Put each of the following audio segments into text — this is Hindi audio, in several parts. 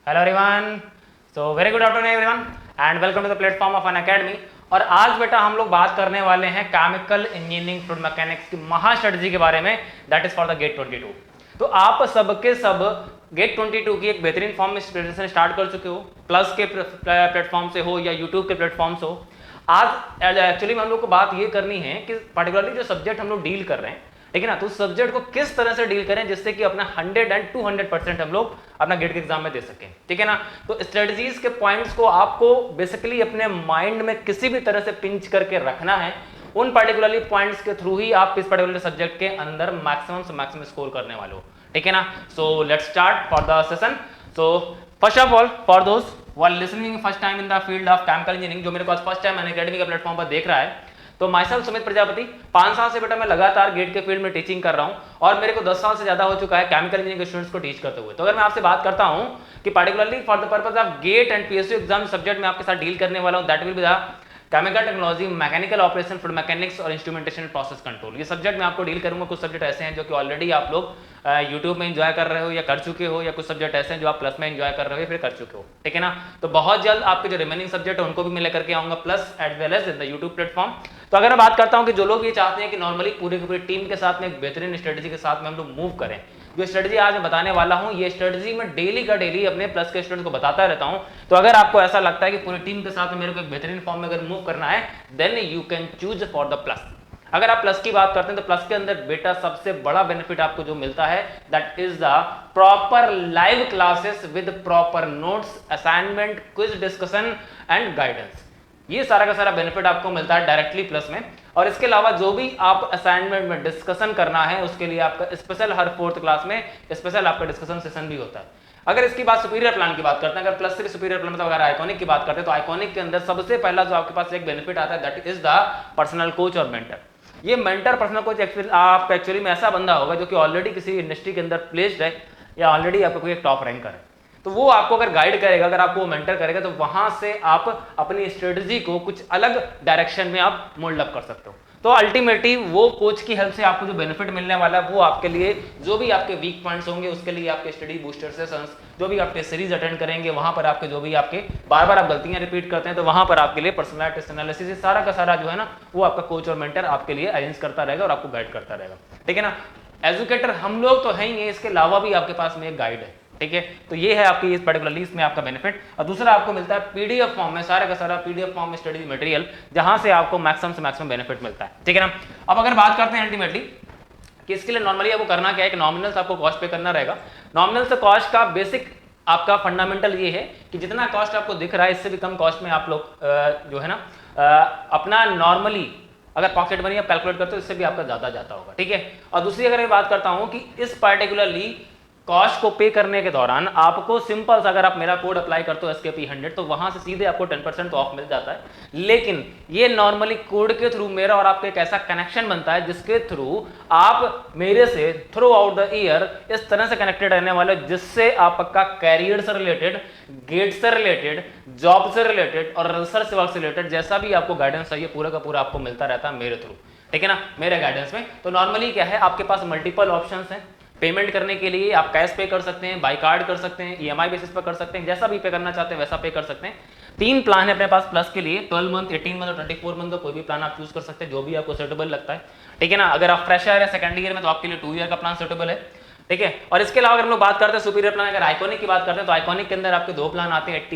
Hello everyone, so very good afternoon everyone and welcome to the platform of Unacademy. और आज बेटा हम लोग बात करने वाले हैं केमिकल इंजीनियरिंग फ्लूइड मैकेनिक्स की महा स्ट्रेटजी के बारे में, that is for the GATE 22। तो आप सबके सब गेट 22 की एक बेहतरीन फॉर्म में प्रिपरेशन स्टार्ट कर चुके हो, प्लस के प्लेटफॉर्म से हो या यूट्यूब के प्लेटफॉर्म से हो। आज एक्चुअली में हम लोग को बात ये करनी है कि पर्टिकुलरली जो सब्जेक्ट हम लोग डील कर रहे हैं, ठीक है ना, तो उस सब्जेक्ट को किस तरह से डील करें जिससे कि अपना 100 एंड 200% हम लोग अपना गेट के एग्जाम में दे सकें, ठीक है ना। तो स्ट्रेटजीज के पॉइंट्स को आपको बेसिकली अपने माइंड में किसी भी तरह से पिंच करके रखना है। उन पर्टिकुलरली पॉइंट्स के थ्रू ही आप इस पर्टिकुलर सब्जेक्ट के अंदर मैक्सिमम से मैक्सिमम स्कोर करने वाले हो, ठीक है ना। So let's start for the session. So first of all, for दोस्त who are listening first time in the field of chemical engineering, जो मेरे पास फर्स्ट टाइम अनअकैडमी के प्लेटफॉर्म पर देख रहा है, तो माई सेल्फ सुमित प्रजापति, 5 साल से बेटा मैं लगातार गेट के फील्ड में टीचिंग कर रहा हूं और मेरे को 10 साल से ज्यादा हो चुका है केमिकल इंजीनियरिंग के स्टूडेंट्स को टीच करते हुए। तो अगर मैं आपसे बात करता हूं कि particularly for the purpose of GATE and PSU exam subject में आपके साथ डील करने वाला हूं, that will be the chemical technology, mechanical operation, fluid mechanics और इंस्ट्रूमेंटेशन प्रोसेस कंट्रोल। ये सब्जेक्ट मैं आपको डील करूंगा। कुछ सब्जेक्ट ऐसे हैं जो कि ऑलरेडी आप लोग यूट्यूब में एंजॉय कर रहे हो या कर चुके हो, या कुछ सब्जेक्ट ऐसे हैं जो आप प्लस में एंजॉय कर रहे हो या फिर कर चुके हो, ठीक है ना। तो बहुत जल्द आपके जो रिमेनिंग सब्जेक्ट है उनको भी मैं लेकर के आऊंगा plus as well as in the YouTube platform. तो अगर मैं बात करता हूं कि जो लोग ये चाहते हैं कि नॉर्मली पूरी की पूरी टीम के साथ में एक बेहतरीन स्ट्रेटजी के साथ में हम लोग मूव करें, जो स्ट्रेटजी आज मैं बताने वाला हूं, ये स्ट्रेटजी मैं डेली का डेली अपने प्लस के स्टूडेंट्स को बताता रहता हूं। तो अगर आपको ऐसा लगता है कि पूरी टीम के साथ में मेरे को एक बेहतरीन फॉर्म में अगर मूव करना है, then you can choose for the plus. अगर आप प्लस की बात करते हैं तो प्लस के अंदर बेटा सबसे बड़ा बेनिफिट आपको जो मिलता है, that is the proper live classes with proper notes, assignment, quiz discussion and guidance. ये सारा का सारा बेनिफिट आपको मिलता है डायरेक्टली प्लस में। और इसके अलावा जो भी आप असाइनमेंट में डिस्कशन करना है उसके लिए आपका स्पेशल हर 4th क्लास में स्पेशल आपका डिस्कशन सेशन भी होता है। अगर इसकी बात सुपीरियर प्लान की बात करते हैं, अगर प्लस से भी सुपीरियर प्लान मतलब अगर आइकॉनिक की बात करते हैं, तो आइकॉनिक के अंदर सबसे पहला जो आपके पास एक बेनिफिट आता है, that is the personal coach और मेंटर। ये मेंटर पर्सनल कोच आपका एक्चुअली में ऐसा बंदा होगा जो कि ऑलरेडी किसी इंडस्ट्री के अंदर प्लेस्ड है या ऑलरेडी आपका कोई एक टॉप रैंकर है। तो वो आपको अगर गाइड करेगा, अगर आपको मेंटर करेगा, तो वहां से आप अपनी स्ट्रेटजी को कुछ अलग डायरेक्शन में आप मोल्ड अप कर सकते हो। तो अल्टीमेटली वो कोच की हेल्प से आपको जो बेनिफिट मिलने वाला है वो आपके लिए जो भी आपके वीक पॉइंट्स होंगे उसके लिए आपके स्टडी बूस्टर सेशंस, जो भी आपके सीरीज अटेंड करेंगे वहां पर आपके जो भी आपके बार बार आप गलतियां रिपीट करते हैं तो वहां पर आपके लिए पर्सनैलिटी टेस्ट एनालिसिस सारा का सारा जो है ना वो आपका कोच और मेंटर आपके लिए अरेंज करता रहेगा और आपको गाइड करता रहेगा, ठीक है ना। एजुकेटर हम लोग तो है ही, इसके अलावा भी आपके पास में एक गाइड है, ठीक है। तो ये है आपकी इस पर्टिकुलरली इसमें आपका बेनिफिट। और दूसरा आपको मिलता है पीडीएफ फॉर्म में, सारे का सारा पीडीएफ फॉर्म में स्टडी मटेरियल, जहां से आपको मैक्सिमम से मैक्सिमम बेनिफिट मिलता है, ठीक है ना। अब अगर बात करते हैं अल्टीमेटली कि इसके लिए नॉर्मली आपको करना क्या है कि नॉमिनल आपको कॉस्ट पे करना रहेगा। नॉमिनल से कॉस्ट का बेसिक आपका फंडामेंटल ये है कि जितना कॉस्ट आपको दिख रहा है इससे भी कम कॉस्ट में आप लोग जो है ना अपना नॉर्मली अगर पॉकेट मनी आप कैलकुलेट करते हो इससे भी आपका ज्यादा जाता होगा, ठीक है। और दूसरी अगर मैं बात करता हूं कि इस पर्टिकुलरली कॉस्ट को पे करने के दौरान आपको सिंपल सा अगर आप मेरा कोड अप्लाई करते हो SKP 100 तो वहां से सीधे आपको 10% ऑफ मिल जाता है। लेकिन ये नॉर्मली कोड के थ्रू मेरा और आपका एक ऐसा कनेक्शन बनता है जिसके थ्रू आप मेरे से थ्रू आउट द ईयर इस तरह से कनेक्टेड रहने वाले जिससे आपका कैरियर से रिलेटेड, गेट से रिलेटेड, जॉब से रिलेटेड और रिसर्च वर्क से रिलेटेड जैसा भी आपको गाइडेंस चाहिए पूरा का पूरा आपको मिलता रहता है मेरे थ्रू, ठीक है ना, मेरे गाइडेंस में। तो नॉर्मली क्या है, आपके पास मल्टीपल ऑप्शंस हैं पेमेंट करने के लिए। आप कैश पे कर सकते हैं, बाय कार्ड कर सकते हैं, EMI बेसिस पर कर सकते हैं, जैसा भी पे करना चाहते हैं वैसा पे कर सकते हैं। 3 प्लान है अपने पास प्लस के लिए, 12 मंथ, 18 मंथ और 24 मंथ का कोई भी प्लान आप चूज कर सकते हैं जो भी आपको सूटेबल लगता है, ठीक है ना। अगर आप फ्रेशर है सेकंड ईयर में तो आपके लिए 2 ईयर का प्लान सूटेबल है, ठीक है। और इसके अलावा अगर हम लोग बात करते हैं सुपीरियर प्लान, अगर आइकॉनिक की बात करते हैं तो आइकॉनिक के अंदर आपके 2 प्लान आते हैं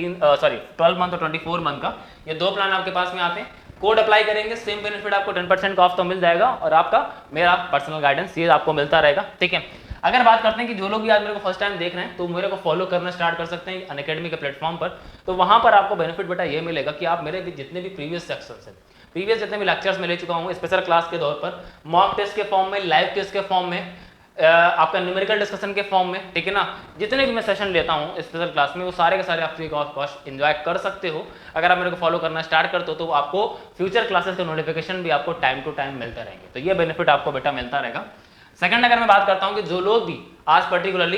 12 मंथ और 24 मंथ का। ये 2 प्लान आपके पास में आते हैं। कोड अप्लाई करेंगे सेम बेनिफिट आपको 10% का ऑफ तो मिल जाएगा और आपका मेरा पर्सनल गाइडेंस ये आपको मिलता रहेगा, ठीक है। अगर बात करते हैं कि जो लोग भी आज मेरे को फर्स्ट टाइम देख रहे हैं तो मेरे को फॉलो करना स्टार्ट कर सकते हैं अनअकैडमी के प्लेटफॉर्म पर। तो वहां पर आपको बेनिफिट बेटा ये मिलेगा कि आप मेरे भी जितने भी प्रीवियस सेक्शंस हैं, प्रीवियस जितने भी लेक्चर्स में ले चुका हूँ स्पेशल क्लास के दौर पर, मॉक टेस्ट के फॉर्म में, लाइव टेस्ट के फॉर्म में, आपका न्यूमेरिकल डिस्कशन के फॉर्म में, ठीक है ना, जितने भी मैं सेशन लेता हूँ स्पेशल क्लास में वो सारे के सारे आप फ्री ऑफ कॉस्ट एंजॉय कर सकते हो। अगर आप मेरे को फॉलो करना स्टार्ट करते हो तो आपको फ्यूचर क्लासेस के नोटिफिकेशन भी आपको टाइम टू टाइम मिलते रहेंगे। तो ये बेनिफिट आपको बेटा मिलता रहेगा। सेकंड अगर मैं बात करता हूं कि जो लोग भी आज पर्टिकुलरली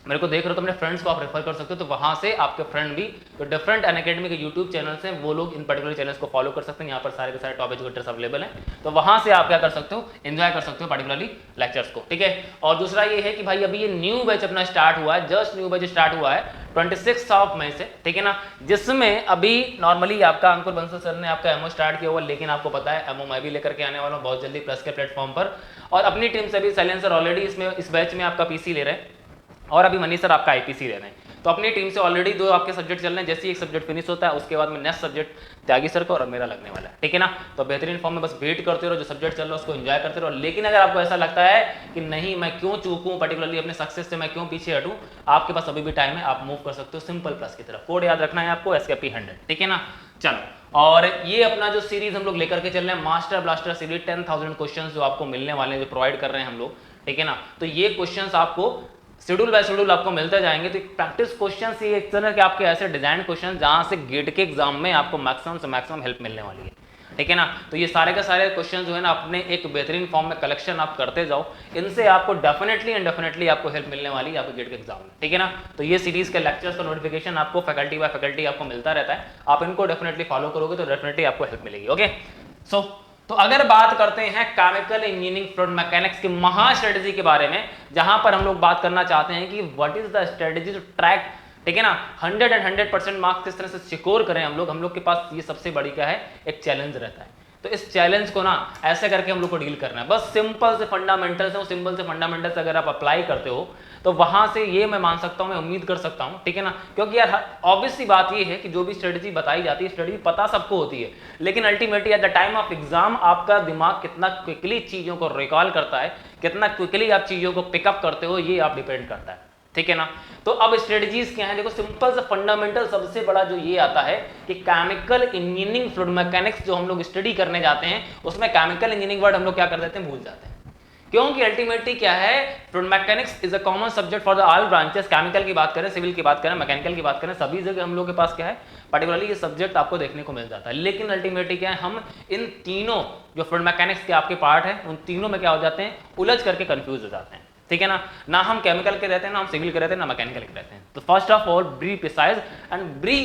मेरे को देख रहे हो तो अपने फ्रेंड्स को आप रेफर कर सकते हो, तो वहां से आपके फ्रेंड भी जो डिफरेंट अनअकैडमी के यूट्यूब चैनल्स हैं वो लोग इन पर्टिकुलर चैनल्स को फॉलो कर सकते हैं। यहाँ पर सारे के सारे टॉप एजुकेटर्स अवेलेबल हैं, तो वहां से आप क्या कर सकते हो, एंजॉय कर सकते हो पर्टिकुलरली लेक्चर्स को, ठीक है। और दूसरा ये है कि भाई अभी ये न्यू बैच अपना स्टार्ट हुआ है, जस्ट न्यू बैच स्टार्ट हुआ है 26 ऑफ मई से, ठीक है ना, जिसमें अभी नॉर्मली आपका अंकुर बंसल सर ने आपका एमओ स्टार्ट किया हुआ, लेकिन आपको पता है एमओ मैं भी लेकर के आने वाला हूँ बहुत जल्दी प्लस के प्लेटफॉर्म पर, और अपनी टीम से भी शैलेंद्र सर ऑलरेडी इसमें इस बैच में आपका पीसी ले रहे हैं और अभी मनीष सर आपका आईपीसी ले रहे हैं। तो अपनी टीम से ऑलरेडी 2 आपके सब्जेक्ट चल रहे हैं, जैसे ही एक सब्जेक्ट फिनिश होता है उसके बाद में नेक्स्ट सब्जेक्ट त्यागी सर को और मेरा लगने वाला है, ठीक है ना। तो बेहतरीन फॉर्म में बस वेट करते रहो, जो सब्जेक्ट चल रहा है उसको एंजॉय करते रहो। लेकिन अगर आपको ऐसा लगता है कि नहीं मैं क्यों चूकूं, पर्टिकुलरली अपने सक्सेस से मैं क्यों पीछे हटूं, आपके पास अभी भी टाइम है, आप मूव कर सकते हो सिंपल प्लस की तरफ। कोड याद रखना है आपको SKP 100, ठीक है ना। चलो, और ये अपना जो सीरीज हम लोग लेकर के चल रहे हैं मास्टर ब्लास्टर सीरीज 10,000 क्वेश्चंस जो आपको मिलने वाले हैं, जो प्रोवाइड कर रहे हैं हम लोग, ठीक है ना। तो ये क्वेश्चंस आपको शेड्यूल बाय शेड्यूल आपको मिलते जाएंगे। तो प्रैक्टिस क्वेश्चन ये एक तरह के आपके ऐसे डिजाइन क्वेश्चन जहां से गेट के एग्जाम में आपको मैक्सिमम से मैक्सिमम हेल्प मिलने वाली है, ठीक है ना। तो ये सारे के सारे क्वेश्चन जो है ना अपने एक बेहतरीन फॉर्म में कलेक्शन आप करते जाओ, इनसे आपको डेफिनेटली एंड डेफिनेटली आपको हेल्प मिलने वाली है आपके गेट के एग्जाम में, ठीक है ना। तो ये सीरीज के लेक्चर्स का नोटिफिकेशन आपको फैकल्टी बाय फैकल्टी आपको मिलता रहता है, आप इनको डेफिनेटली फॉलो करोगे तो डेफिनेटली आपको हेल्प मिलेगी। ओके, तो अगर बात करते हैं केमिकल इंजीनियरिंग फ्लूइड मैकेनिक्स की महा स्ट्रेटजी के बारे में, जहां पर हम लोग बात करना चाहते हैं कि what is the strategy to track, ठीक है ना, 100% मार्क्स किस तरह से सिक्योर करें हम लोग के पास ये सबसे बड़ी क्या है, एक चैलेंज रहता है। तो इस चैलेंज को ना ऐसे करके हम लोग को डील करना है। बस सिंपल से फंडामेंटल्स है, सिंपल से फंडामेंटल्स अगर आप अप्लाई करते हो तो वहां से ये मैं मान सकता हूं, मैं उम्मीद कर सकता हूं, ठीक है ना। क्योंकि यार ऑब्वियस सी बात ये है कि जो भी स्ट्रेटजी बताई जाती है, स्ट्रेटजी पता सबको होती है, लेकिन ultimately at the time of exam आपका दिमाग कितना क्विकली चीजों को रिकॉल करता है, कितना क्विकली आप चीजों को पिकअप करते हो, ये आप डिपेंड करता है, ठीक है ना। तो अब स्ट्रेटजीज क्या है, देखो सिंपल से फंडामेंटल सबसे बड़ा जो ये आता है कि केमिकल इंजीनियरिंग फ्लूइड मैकेनिक्स जो हम लोग स्टडी करने जाते हैं उसमें केमिकल इंजीनियरिंग वर्ड हम लोग क्या कर देते हैं, भूल जाते हैं। क्योंकि अल्टीमेटली क्या है, fluid mechanics is a common subject for the all branches. Chemical की बात करें, सिविल की बात करें, मैकेनिकल की बात करें, सभी जगह हम लोग के पास क्या है, पर्टिकुलरली ये सब्जेक्ट आपको देखने को मिल जाता है। लेकिन अल्टीमेटली क्या है, हम इन तीनों जो फ्लूइड मैकेनिक्स के आपके पार्ट है उन तीनों में क्या हो जाते हैं, उलझ करके कंफ्यूज हो जाते हैं, ठीक है ना हम केमिकल के रहते हैं, ना हम सिविल के रहते हैं, ना मैकेनिकल के रहते हैं। तो first of all be precise and be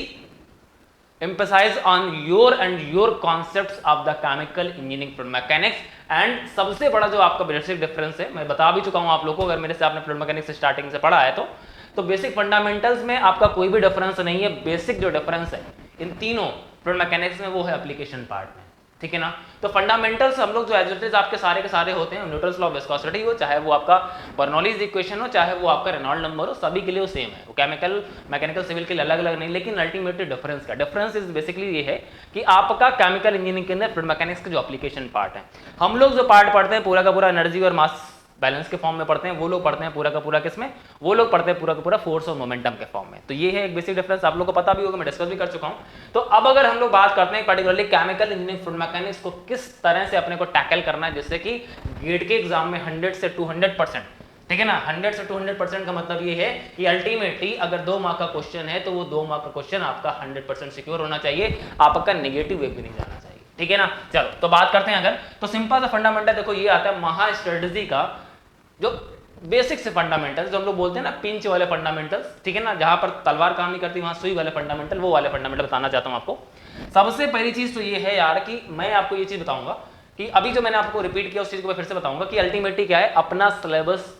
emphasize on your concepts of the chemical engineering fluid mechanics। And सबसे बड़ा जो आपका बेसिक डिफरेंस है, मैं बता भी चुका हूं आप लोगों को, अगर मेरे से आपने फ्लूइड मैकेनिक्स स्टार्टिंग से पढ़ा है तो बेसिक फंडामेंटल्स में आपका कोई भी डिफरेंस नहीं है। बेसिक जो डिफरेंस है इन तीनों फ्लूइड मैकेनिक्स में वो है एप्लीकेशन पार्ट में, ठीक है ना। तो फंडामेंटल्स हम लोग जो एज आपके सारे के सारे होते हैं, न्यूटन्स लॉ ऑफ विस्कोसिटी हो, चाहे वो आपका बर्नौलीज इक्वेशन हो, चाहे वो आपका रेनॉल्ड नंबर हो, सभी के लिए वो सेम है। वो केमिकल मैकेनिकल सिविल के लिए अलग अलग नहीं, लेकिन अल्टीमेटली डिफरेंस इज बेसिकली ये है कि आपका केमिकल इंजीनियरिंग के अंदर फ्लूइड मैकेनिक्स का जो एप्लीकेशन पार्ट है, हम लोग जो पार्ट पढ़ते हैं पूरा का पूरा एनर्जी और मास बैलेंस के फॉर्म में पढ़ते हैं, वो लोग पढ़ते हैं पूरा का पूरा किसमें, वो लोग पढ़ते हैं पूरा का पूरा फोर्स और मोमेंटम के फॉर्म में। तो ये है एक बेसिक डिफरेंस, आप लोग को पता भी होगा, मैं डिस्कस भी कर चुका हूं। तो अब अगर हम लोग बात करते हैं particularly chemical engineering fluid mechanics को किस तरह से अपने को टैकल करना है, जिससे कि गेट के एग्जाम में 100 से 200%, ठीक है ना, 100 से 200% का मतलब ये है कि अल्टीमेटली अगर 2 मार्क का क्वेश्चन है तो वो 2 मार्क का क्वेश्चन आपका 100% सिक्योर होना चाहिए, आपका नेगेटिव वे भी नहीं जाना चाहिए, ठीक है ना। चलो तो बात करते हैं अगर, तो सिंपल सा फंडामेंटल देखो ये आता है महा स्ट्रेटजी का जो बेसिक से फंडामेंटल्स जो हम लोग बोलते हैं ना, पिंच वाले फंडामेंटल्स, ठीक है ना, जहां पर तलवार काम नहीं करती वहां सुई वाले फंडामेंटल, वो वाले फंडामेंटल बताना चाहता हूं आपको। सबसे पहली चीज तो ये है यार कि मैं आपको ये चीज बताऊंगा कि अभी जो मैंने आपको रिपीट किया उस चीज को मैं फिर से बताऊंगा कि अल्टीमेटली क्या है, अपना सिलेबस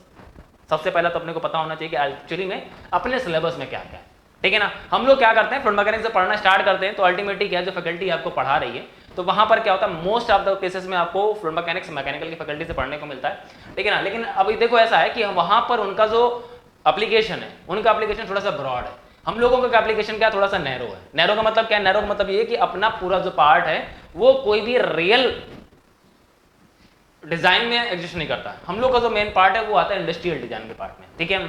सबसे पहला तो अपने को पता होना चाहिए कि एक्चुअली में अपने सिलेबस में क्या क्या है, ठीक है ना। हम लोग क्या करते हैं, फ्लूइड मैकेनिक्स से पढ़ना स्टार्ट करते हैं तो अल्टीमेटली क्या है, जो फैकल्टी आपको पढ़ा रही है तो वहां पर क्या होता है, मोस्ट ऑफ द केसेस में आपको फ्लूइड मैकेनिक्स मैकेनिकल की फैकल्टी से पढ़ने को मिलता है, ठीक है ना। लेकिन अभी देखो ऐसा है कि वहां पर उनका जो एप्लीकेशन है, उनका एप्लीकेशन थोड़ा सा ब्रॉड है, हम लोगों का एप्लीकेशन क्या थोड़ा सा नैरो है। नैरो का मतलब क्या है, नैरो का मतलब ये कि अपना पूरा जो पार्ट है वो कोई भी रियल डिजाइन में एग्जिस्ट नहीं करता। हम लोग का जो मेन पार्ट है वो आता है इंडस्ट्रियल डिजाइन के पार्ट में, ठीक है।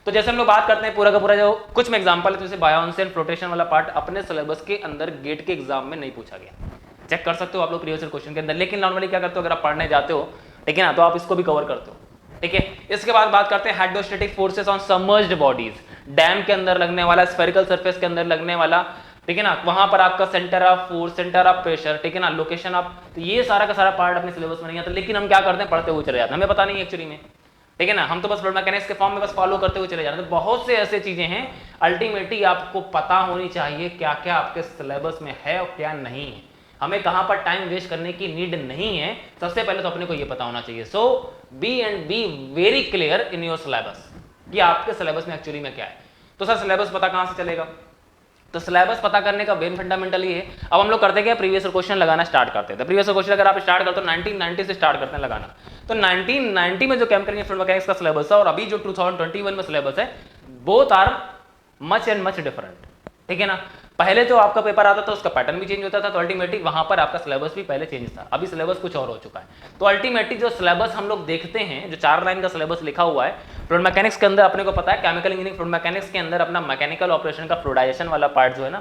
तो जैसे हम लोग बात करते हैं पूरा का पूरा जो कुछ में एग्जांपल है, जैसे बायोन्सी एंड फ्लोटेशन वाला पार्ट अपने सिलेबस के अंदर गेट के एग्जाम में नहीं पूछा गया, चेक कर सकते हो आप लोग प्रीवियस ईयर क्वेश्चन के अंदर। लेकिन नॉर्मली क्या करते हो, अगर आप पढ़ने जाते हो, ठीक है ना, तो आप इसको भी कवर करते हो, ठीक है। इसके बाद बात करते हैं hydrostatic forces on submerged bodies, dam के अंदर लगने वाला, स्फेरिकल सरफेस के अंदर लगने वाला, ठीक है ना, वहां पर आपका centre of force, centre of pressure, ठीक है ना, लोकेशन ऑफ, तो ये सारा का सारा पार्ट अपने सिलेबस में नहीं आता, लेकिन हम क्या करते हैं, पढ़ते हुए चले जाते हैं, हमें पता नहीं एक्चुअली में, ठीक है ना। हम तो बस फ्लूइड मैकेनिक्स के फॉर्म में बस फॉलो करते हुए चले जाते हैं। तो बहुत से ऐसे चीजें हैं अल्टीमेटली आपको पता होनी चाहिए क्या क्या आपके सिलेबस में है और क्या नहीं है। हमें कहां पर टाइम वेस्ट करने की नीड नहीं है, सबसे पहले तो अपने को ये पता होना चाहिए। So be very clear in your syllabus कि आपके सिलेबस में एक्चुअली में क्या है। तो सर सिलेबस पता कहां से चलेगा? तो सिलेबस पता करने का मेन फंडामेंटल ये है, अब हम लोग करते क्या, प्रीवियस क्वेश्चन लगाना स्टार्ट करते थे। प्रीवियस क्वेश्चन अगर आप स्टार्ट करते हो 1990 से स्टार्ट करते हैं लगाना, तो 1990 में जो केमिकल इंजीनियरिंग फ्लूइड मैकेनिक्स का सिलेबस है और अभी जो 2021 में सिलेबस है, both are much and much different, ठीक है ना। पहले जो आपका पेपर आता था उसका पैटर्न भी चेंज होता था, तो अल्टीमेटली वहां पर आपका सिलेबस भी पहले चेंज था, अभी सिलेबस कुछ और हो चुका है। तो अल्टीमेटली जो सिलेबस हम लोग देखते हैं, जो 4 लाइन का सिलेबस लिखा हुआ है फ्लूइड मैकेनिक्स के अंदर, अपने को पता है केमिकल इंजीनियरिंग फ्लूइड मैकेनिक्स के अंदर अपना मैकेनिकल ऑपरेशन का फ्लूइडाइजेशन वाला पार्ट जो है ना,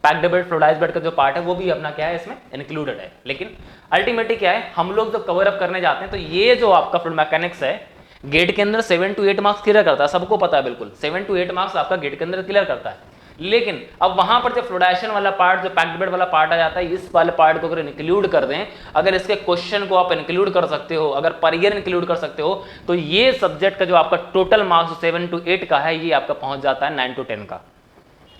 पैक्ड बेड फ्लूइडाइज्ड बेड का जो पार्ट है वो भी अपना क्या है इसमें इंक्लूडेड है। लेकिन अल्टीमेटली क्या है, हम लोग जब कवर अप करने जाते हैं तो ये जो आपका फ्लूइड मैकेनिक्स है गेट के अंदर 7 to 8 मार्क्स क्लियर करता है, सबको पता है बिल्कुल 7 to 8 मार्क्स आपका गेट के अंदर क्लियर करता है। लेकिन अब वहां पर जो फ्लूइडाइजेशन वाला पार्ट, जो पैक्ड बेड वाला पार्ट आ जाता है, इस वाले पार्ट को अगर इंक्लूड कर दें, अगर इसके क्वेश्चन को आप इंक्लूड कर सकते हो, अगर पर ईयर इंक्लूड कर सकते हो, तो ये सब्जेक्ट का जो आपका टोटल मार्क्स 7 to 8 का है, ये आपका पहुंच जाता है 9 to 10 का।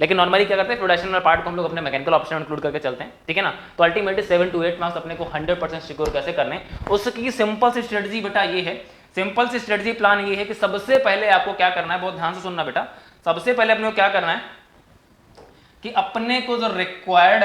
लेकिन नॉर्मली क्या करते हैं, फ्लूइडाइजेशन वाला पार्ट को हम लोग अपने मैकेनिकल ऑप्शन में इंक्लूड करके चलते हैं, ठीक है ना। तो अल्टीमेटली 7 to 8 मार्क्स अपने को 100% सिक्योर कैसे करने, उसकी सिंपल सी स्ट्रेटजी बेटा ये है, सिंपल सी स्ट्रेटजी प्लान ये है कि सबसे पहले आपको क्या करना है, बहुत ध्यान से सुनना बेटा, सबसे पहले अपने को क्या करना है कि अपने को जो रिक्वायर्ड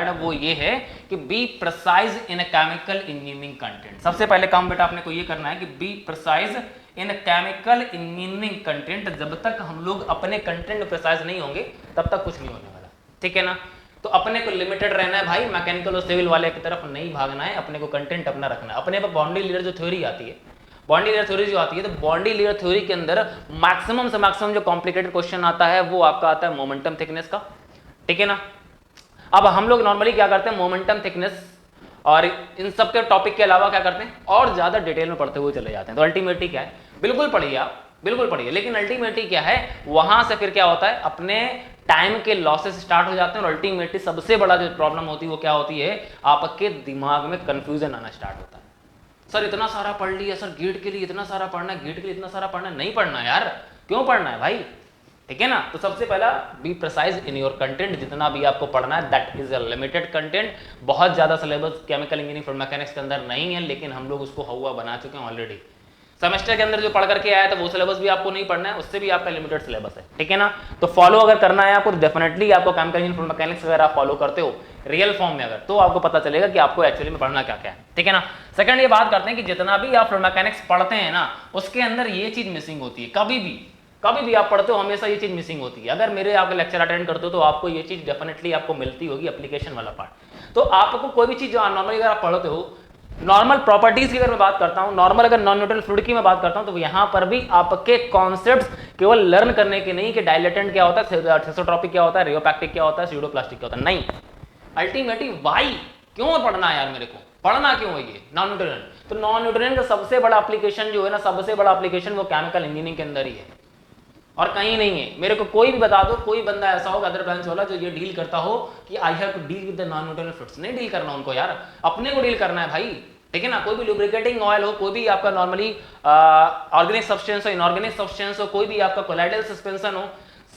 है वो ये है कि be precise in chemical engineering content. सबसे पहले काम बेटा अपने को ये करना है कि be precise in chemical engineering content. जब तक हम लोग अपने कंटेंट प्रिसाइज नहीं होंगे तब तक कुछ नहीं होने वाला, ठीक है ना। तो अपने को लिमिटेड रहना है भाई, मैकेनिकल और सिविल वाले की तरफ नहीं भागना है, अपने को कंटेंट अपना रखना है। अपने पर बाउंड्री लेयर जो थ्योरी आती है, बाउंड्री लेयर थ्योरी जो आती है, तो बाउंड्री लेयर थ्योरी के अंदर मैक्सिमम से मैक्सिमम जो कॉम्प्लिकेटेड क्वेश्चन आता है वो आपका आता है मोमेंटम थिकनेस का, ठीक है ना। अब हम लोग नॉर्मली क्या करते हैं, मोमेंटम थिकनेस और इन सब के टॉपिक के अलावा क्या करते हैं, और ज्यादा डिटेल में पढ़ते हुए चले जाते हैं। तो अल्टीमेटली क्या है, बिल्कुल पढ़िए आप, बिल्कुल पढ़िए, लेकिन अल्टीमेटली क्या है, वहां से फिर क्या होता है, अपने टाइम के लॉसेस स्टार्ट हो जाते हैं और अल्टीमेटली सबसे बड़ा जो प्रॉब्लम होती है वो क्या होती है, आपके दिमाग में कंफ्यूजन आना स्टार्ट होता है। सर इतना सारा पढ़ लिया, सर गेट के लिए इतना सारा पढ़ना है, गेट के लिए इतना सारा पढ़ना है, नहीं पढ़ना है यार, क्यों पढ़ना है भाई, ठीक है ना। तो सबसे पहला be precise in your content, जितना भी आपको पढ़ना है that is a limited content. बहुत ज्यादा syllabus chemical engineering fluid mechanics के अंदर नहीं है, लेकिन हम लोग उसको हुआ बना चुके हैं ऑलरेडी। सेमेस्टर के अंदर जो पढ़ करके आया था वो सिलेबस भी आपको नहीं पढ़ना है, उससे भी आपका लिमिटेड सिलेबस है, ठीक है ना। तो फॉलो अगर करना है आपको, डेफिनेटली आपको केमिकल इंजीनियरिंग फ्लूइड मैकेनिक्स अगर आप फॉलो करते हो रियल फॉर्म में, अगर तो आपको पता चलेगा कि आपको एक्चुअली में पढ़ना क्या क्या है, ठीक है ना। सेकंड ये बात करते हैं कि जितना भी आप फ्लूइड मैकेनिक्स पढ़ते हैं ना, उसके अंदर ये चीज मिसिंग होती है। कभी भी आप पढ़ते हो हमेशा ये चीज मिसिंग होती है। अगर मेरे आप लेक्चर अटेंड करते हो तो आपको ये चीज डेफिनेटली आपको मिलती होगी, एप्लीकेशन वाला पार्ट। तो आपको कोई भी चीज जो नॉर्मली अगर आप पढ़ते हो, नॉर्मल प्रॉपर्टीज की अगर मैं बात करता हूं, नॉर्मल अगर नॉन न्यूट्रल फ्लूइड की मैं बात करता हूं, तो यहां पर भी आपके कॉन्सेप्ट्स केवल लर्न करने के नहीं कि डायलेटेंट क्या होता है, थेसोट्रोपिक क्या होता है, रियोपैक्टिक क्या होता है, स्यूडोप्लास्टिक क्या होता है, नहीं। अल्टीमेटली वाई, क्यों पढ़ना है यार, मेरे को पढ़ना क्यों है ये नॉन न्यूट्रिएंट। तो नॉन न्यूट्रिएंट का सबसे बड़ा एप्लीकेशन जो है ना, सबसे बड़ा एप्लीकेशन वो केमिकल इंजीनियरिंग के अंदर ही है और कहीं नहीं है। मेरे को कोई भी बता दो, कोई बंदा ऐसा होगा अदर ब्रांच वाला जो ये डील करता हो कि I have to deal with the non nutrient fluids, नहीं डील करना उनको यार, अपने को डील करना है भाई, ठीक है ना। कोई भी लुब्रिकेटिंग ऑयल हो, कोई भी आपका नॉर्मली ऑर्गेनिक सब्सटेंस हो, इनऑर्गेनिक सब्सटेंस हो, कोई भी आपका कोलाइडल सस्पेंशन हो,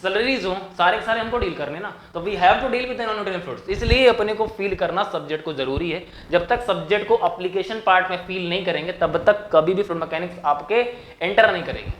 सैलरीज हो, सारे के सारे हमको डील करने ना। तो we have to deal with non nutrient fluids, इसलिए अपने को फील करना सब्जेक्ट को जरूरी है। जब तक सब्जेक्ट को एप्लीकेशन पार्ट में फील नहीं करेंगे तब तक कभी भी फ्लूइड मैकेनिक्स आपके एंटर नहीं करेगी,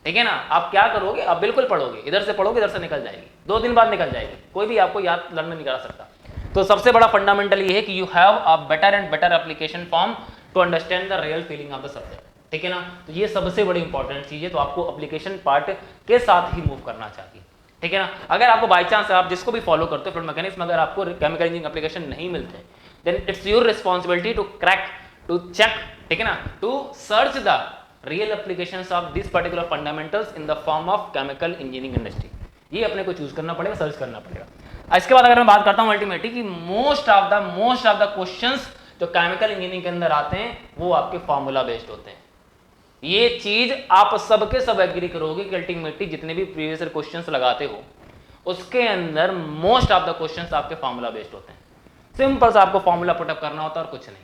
ठीक है ना। आप क्या करोगे, आप बिल्कुल पढ़ोगे, इधर से पढ़ोगे इधर से निकल जाएगी, 2 दिन बाद निकल जाएगी, कोई भी आपको याद लर्न नहीं करा सकता। तो सबसे बड़ा फंडामेंटल ये है कि you have a better and better application form to understand the real feeling of the subject, ठीक है ना। तो ये सबसे बड़ी इंपॉर्टेंट चीज है, तो आपको एप्लीकेशन पार्ट के साथ ही मूव करना चाहिए, ठीक है ना। अगर आपको बाई चांस आप जिसको भी फॉलो करते हो फ्लूइड मैकेनिक्स में अगर आपको केमिकल इंजीनियरिंग एप्लीकेशन नहीं मिलते, then it's your responsibility to crack, to check, ठीक है ना, to search the real applications of this particular fundamentals in the form of chemical engineering industry. ये अपने को चूज करना पड़ेगा, सर्च करना पड़ेगा। इसके बाद अगर मैं बात करता हूं अल्टीमेटली कि मोस्ट ऑफ द क्वेश्चंस जो केमिकल इंजीनियरिंग के अंदर आते हैं वो आपके फॉर्मूला बेस्ड होते हैं। ये चीज आप सबके सब एग्री करोगे कि अल्टीमेटली जितने भी प्रीवियस क्वेश्चंस लगाते हो उसके अंदर मोस्ट ऑफ द क्वेश्चंस आपके फॉर्मूला बेस्ड होते हैं। सिंपल सा आपको फॉर्मूला पुटअप करना होता है और कुछ नहीं।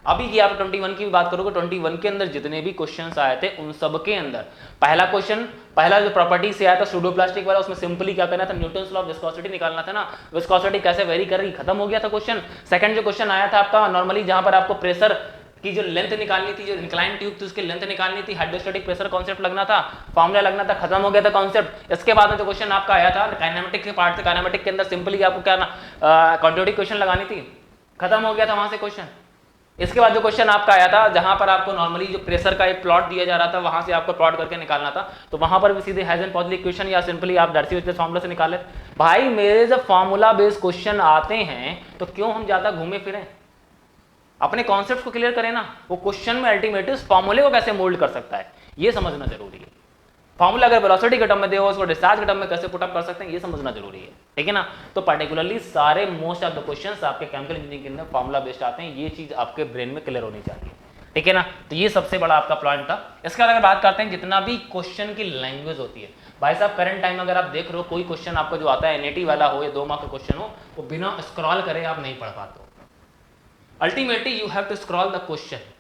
अभी की आप 21 की भी बात करोगे, 21 के अंदर जितने भी क्वेश्चंस आए थे उन सब के अंदर पहला क्वेश्चन, पहला जो प्रॉपर्टी से आया था स्यूडोप्लास्टिक वाला, उसमें सिंपली क्या करना था, न्यूटन्स लॉ ऑफ विस्कोसिटी निकालना था ना, विस्कोसिटी कैसे वेरी कर रही, खत्म हो गया था क्वेश्चन। सेकंड जो क्वेश्चन आया था आपका नॉर्मली जहां पर आपको प्रेशर कि जो लेंथ निकालनी थी, जो इंक्लाइन ट्यूब थी उसकी लेंथ निकालनी थी, हाइड्रोस्टैटिक प्रेशर कॉन्सेप्ट लगना था, फॉर्मूला लगना था, खत्म हो गया था कॉन्सेप्ट। इसके बाद में जो क्वेश्चन आपका आया था काइनेमेटिक के पार्ट से, काइनेमेटिक के अंदर सिंपली आपको क्या ना क्वांटिटी क्वेश्चन लगानी थी, खत्म हो गया था वहां से क्वेश्चन। इसके बाद जो क्वेश्चन आपका आया था जहां पर आपको नॉर्मली जो प्रेशर का एक प्लॉट दिया जा रहा था वहां से आपको प्लॉट करके निकालना था, तो वहां पर भी सीधे हेज़न पॉजली इक्वेशन या सिंपली आप डार्सी-वेइसलर फार्मूला से निकाले। भाई मेरे जब फार्मूला बेस्ड क्वेश्चन आते हैं तो क्यों हम ज्यादा घूमे फिरें, अपने कॉन्सेप्ट को क्लियर करें ना। वो क्वेश्चन में अल्टीमेटली उस फार्मूले को कैसे मोल्ड कर सकता है ये समझना जरूरी है। फार्मूला अगर वेलोसिटी के टर्म में दे उसको डिस्चार्ज के टर्म में कैसे पुट अप कर सकते हैं ये समझना जरूरी है, ठीक है ना। तो पर्टिकुलरली सारे मोस्ट ऑफ द क्वेश्चंस आपके केमिकल इंजीनियरिंग के अंदर फार्मूला बेस्ड आते हैं, ये चीज आपके ब्रेन में क्लियर होनी चाहिए, ठीक है ना। तो ये सबसे बड़ा आपका पॉइंट था। इसके बाद अगर बात करते हैं जितना भी क्वेश्चन की लैंग्वेज होती है, भाई साहब करंट टाइम अगर आप देख रहे हो कोई क्वेश्चन आपका जो आता है एनएटी वाला हो या 2 मार्क का क्वेश्चन हो, वो बिना स्क्रॉल करे आप नहीं पढ़ पाते हो। Ultimately you have to scroll the question,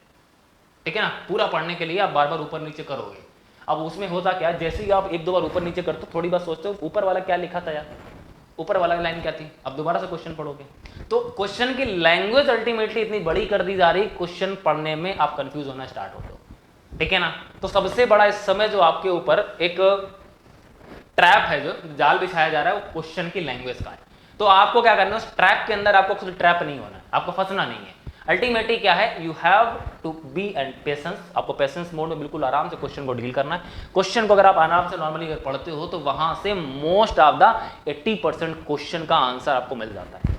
ठीक है ना। पूरा पढ़ने के लिए आप बार बार ऊपर नीचे करोगे। अब उसमें होता क्या, जैसे ही आप 1-2 बार ऊपर नीचे करते हो थोड़ी बार सोचते हो ऊपर वाला क्या लिखा था यार, ऊपर वाला लाइन क्या थी, अब दोबारा से क्वेश्चन पढ़ोगे। तो क्वेश्चन की लैंग्वेज अल्टीमेटली इतनी बड़ी कर दी जा रही, क्वेश्चन पढ़ने में आप कंफ्यूज होना स्टार्ट होते हो, ठीक है ना। तो सबसे बड़ा इस समय जो आपके ऊपर एक ट्रैप है, जो जाल बिछाया जा रहा है, वो क्वेश्चन की लैंग्वेज का है। तो आपको क्या करना है, उस ट्रैप के अंदर आपको खुद ट्रैप नहीं होना है, आपको फंसना नहीं है। अल्टीमेटली क्या है, you have to be and patience, आपको पेशेंस मोड में बिल्कुल आराम से क्वेश्चन को डील करना है। क्वेश्चन को अगर आप आराम से नॉर्मली अगर पढ़ते हो तो वहां से मोस्ट ऑफ द 80% क्वेश्चन का आंसर आपको मिल जाता है,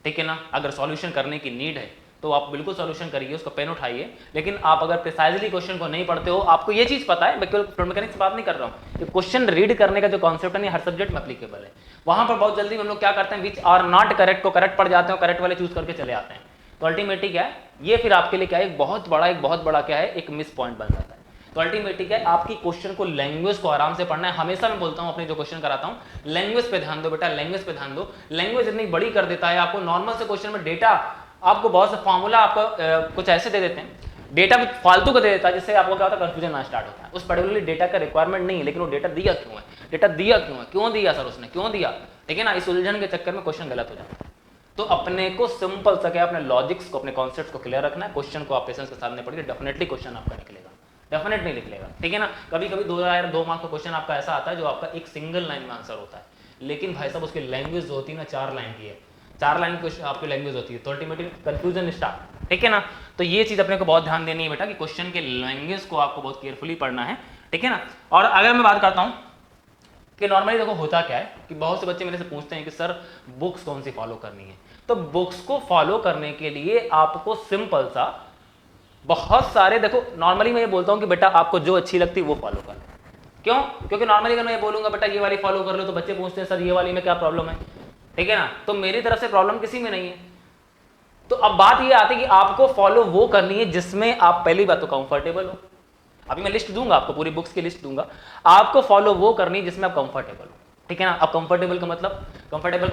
ठीक है ना। अगर सॉल्यूशन करने की नीड है तो आप बिल्कुल सॉल्यूशन करिए, उसको पेन उठाइए। लेकिन आप अगर प्रिसाइजली क्वेश्चन को नहीं पढ़ते हो, आपको ये चीज पता है, मैं केवल फ्लूइड मैकेनिक्स से बात नहीं कर रहा हूँ, क्वेश्चन रीड करने का जो कॉन्सेप्ट है हर सब्जेक्ट में एप्लीकेबल है। वहां पर बहुत जल्दी हम लोग क्या करते हैं, विच आर नॉट करेक्ट को करेक्ट पढ़ जाते हैं, करेक्ट वाले चूज करके चले आते हैं। तो अल्टीमेटली क्या है, ये फिर आपके लिए क्या है, एक बहुत बड़ा क्या है, एक मिस पॉइंट बन जाता है। तो अल्टीमेटली क्या है, आपकी क्वेश्चन को लैंग्वेज को आराम से पढ़ना है। हमेशा मैं बोलता हूं अपने जो क्वेश्चन कराता हूं, लैंग्वेज पे ध्यान दो बेटा, लैंग्वेज पे ध्यान दो। लैंग्वेज इतनी बड़ी कर देता है आपको, नॉर्मल से क्वेश्चन में डेटा आपको बहुत से फार्मूला आपको कुछ ऐसे दे देते हैं, डेटा फालतू का दे देता है, जिससे आपको क्या होता है, कंफ्यूजन ना स्टार्ट होता है। उस पर्टिकुलरली डेटा का रिक्वायरमेंट नहीं है, लेकिन वो डेटा दिया क्यों है, डेटा दिया क्यों है, क्यों दिया सर उसने, क्यों दिया, ठीक है ना। इस उलझन के चक्कर में क्वेश्चन गलत हो जाता है। तो अपने को सिंपल सा क्या, अपने लॉजिक्स को, अपने कॉन्सेप्ट्स को क्लियर रखना है। क्वेश्चन को आप पेशेंस के सामने पढ़िए, डेफिनेटली क्वेश्चन आपका निकलेगा, डेफिनेटली निकलेगा, ठीक है ना। कभी कभी 2 मार्क का क्वेश्चन आपका ऐसा आता है जो आपका एक सिंगल लाइन में आंसर होता है, लेकिन भाई साहब उसकी लैंग्वेज जो होती है ना 4 लाइन की है, 4 लाइन की आपकी लैंग्वेज होती है, तो अल्टीमेटली कंफ्यूजन स्टार्ट, ठीक है ना। तो ये चीज अपने को बहुत ध्यान देनी है बेटा कि क्वेश्चन के लैंग्वेज को आपको बहुत केयरफुली पढ़ना है, ठीक है ना। और अगर मैं बात करता हूँ कि नॉर्मली देखो होता क्या है कि बहुत से बच्चे मेरे से पूछते हैं कि सर बुक्स कौन सी फॉलो करनी है। तो बुक्स को फॉलो करने के लिए आपको सिंपल सा बहुत सारे, देखो नॉर्मली मैं ये बोलता हूं कि बेटा आपको जो अच्छी लगती है वो फॉलो कर लो। क्यों? क्योंकि नॉर्मली अगर मैं ये बोलूंगा बेटा ये वाली फॉलो कर लो, तो बच्चे पूछते हैं सर ये वाली में क्या प्रॉब्लम है, ठीक है ना। तो मेरी तरफ से प्रॉब्लम किसी में नहीं है। तो अब बात ये आती है कि आपको फॉलो वो करनी है जिसमें आप पहली बात तो कंफर्टेबल हो। अभी मैं लिस्ट दूंगा आपको, पूरी बुक्स की लिस्ट दूंगा, आपको फॉलो वो करनी है जिसमें आप कंफर्टेबल हो, ठीक है ना। अब कंफर्टेबल का